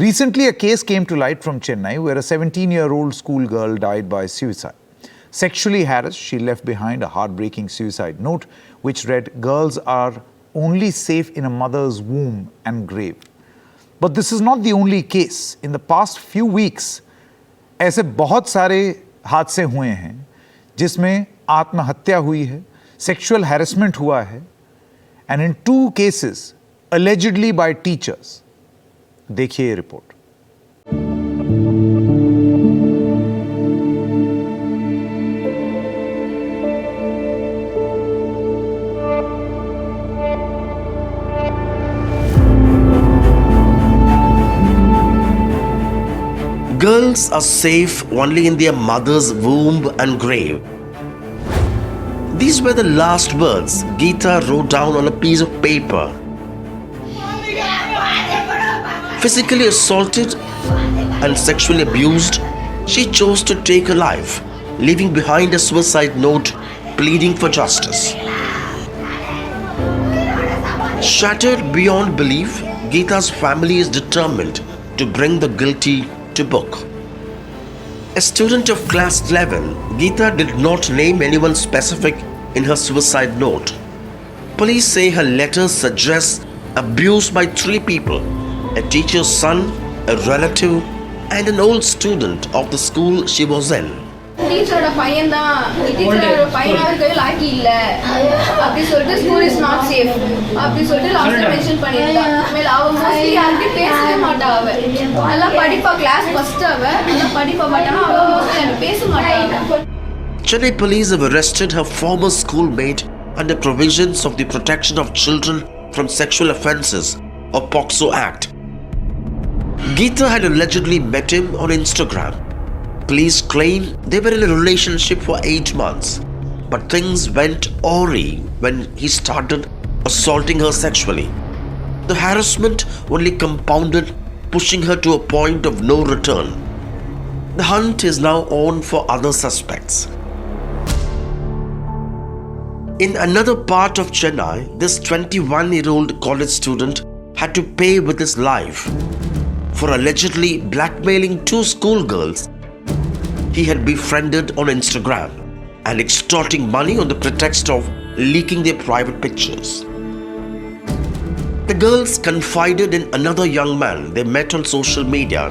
Recently, a case came to light from Chennai where a 17-year-old schoolgirl died by suicide. Sexually harassed, she left behind a heartbreaking suicide note which read, "Girls are only safe in a mother's womb and grave." But this is not the only case. In the past few weeks, ऐसे बहुत सारे हादसे हुए हैं जिसमें आत्महत्या हुई है, sexual harassment हुआ है, and in 2 cases, allegedly by teachers. देखिए ये report. Girls are safe only in their mother's womb and grave. These were the last words Geeta wrote down on a piece of paper. Physically assaulted and sexually abused, she chose to take her life, leaving behind a suicide note pleading for justice. Shattered beyond belief, Geeta's family is determined to bring the guilty to book. A student of class 11, Geeta did not name anyone specific in her suicide note. Police say her letters suggest abuse by 3 people: a teacher's son, a relative, and an old student of the school she was in. டீச்சரோட பையன் தான் டீச்சரோட பையனாவே கையில் லாக்கி இல்லை அப்படி சொல்லிட்டு school is not safe அப்படி சொல்லிட்டு லாஸ்ட்ல mention பண்ணியிருக்காங்க. மேலே அவ மோஸ்ட்லி யார்கிட்டயும் பேசவே மாட்டா. அவ நல்லா படிப்பா, கிளாஸ் ஃபர்ஸ்ட் அவ நல்லா படிப்பா, பட் ஆனால் அவ மோஸ்ட்லி எனக்கு பேச மாட்டாங்க. Chennai police have arrested her former schoolmate under provisions of the Protection of Children from Sexual Offences or POCSO Act. Geeta had allegedly met him on Instagram. Police claim they were in a relationship for 8 months, but things went awry when he started assaulting her sexually. The harassment only compounded, pushing her to a point of no return. The hunt is now on for other suspects. In another part of Chennai, this 21-year-old college student had to pay with his life for allegedly blackmailing 2 schoolgirls he had befriended on Instagram and extorting money on the pretext of leaking their private pictures. The girls confided in another young man they met on social media,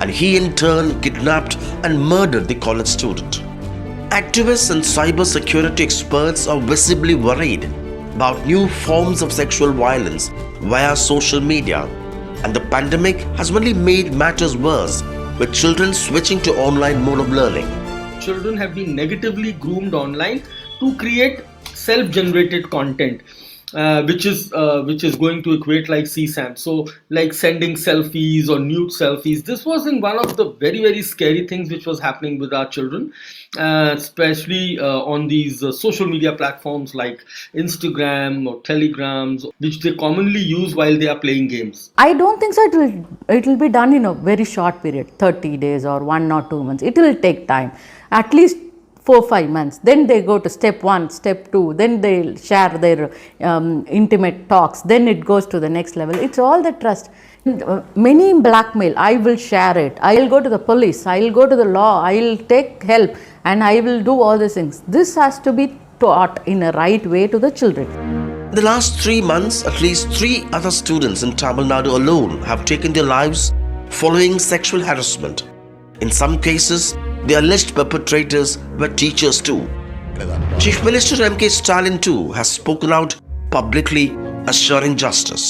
and he in turn kidnapped and murdered the college student. Activists and cyber security experts are visibly worried about new forms of sexual violence via social media, and the pandemic has only made matters worse with children switching to online mode of learning. Children have been negatively groomed online to create self-generated content, which is going to equate like CSAM. So like sending selfies or nude selfies. This was in one of the very, very scary things which was happening with our children, especially on these social media platforms like Instagram or Telegrams, which they commonly use while they are playing games. I don't think so. It will be done in a very short period, 30 days or 1 or 2 months. It will take time, at least 4-5 months. Then they go to step 1, step 2, then they'll share their intimate talks, then it goes to the next level. It's all the trust. Many blackmail, I will share it, I will go to the police, I will go to the law, I will take help, and I will do all these things. This has to be taught in a right way to the children. In the last 3 months, at least 3 other students in Tamil Nadu alone have taken their lives following sexual harassment. In some cases, the alleged perpetrators were teachers too. Chief Minister M.K. Stalin too has spoken out publicly assuring justice.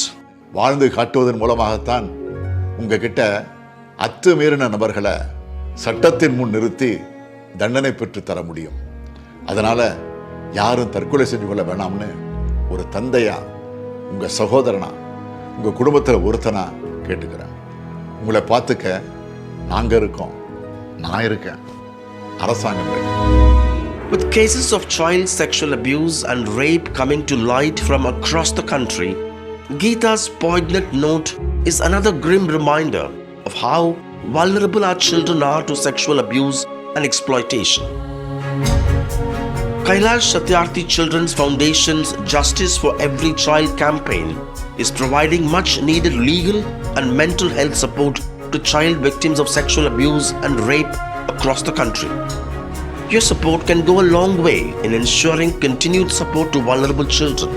வாழ்ந்து காட்டுவதன் மூலமாகத்தான் உங்ககிட்ட அத்துமீறின நபர்களை சட்டத்தின் முன் நிறுத்தி தண்டனை பெற்று தர முடியும். அதனால யாரும் தற்கொலை செஞ்சு கொள்ள வேணாம்னு ஒரு தந்தையா, உங்க சகோதரனா, உங்க குடும்பத்தில் ஒருத்தனா கேட்டுக்கிறேன். உங்களை பார்த்துக்க நாங்க இருக்கோம், நான் இருக்கேன், அரசாங்கம் இருக்கு. With cases of child sexual abuse and rape coming to light from across the country, Geeta's poignant note is another grim reminder of how vulnerable our children are to sexual abuse and exploitation. Kailash Satyarthi Children's Foundation's Justice for Every Child campaign is providing much needed legal and mental health support to child victims of sexual abuse and rape across the country. Your support can go a long way in ensuring continued support to vulnerable children.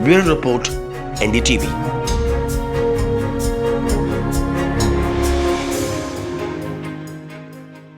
Bureau Report, NDTV.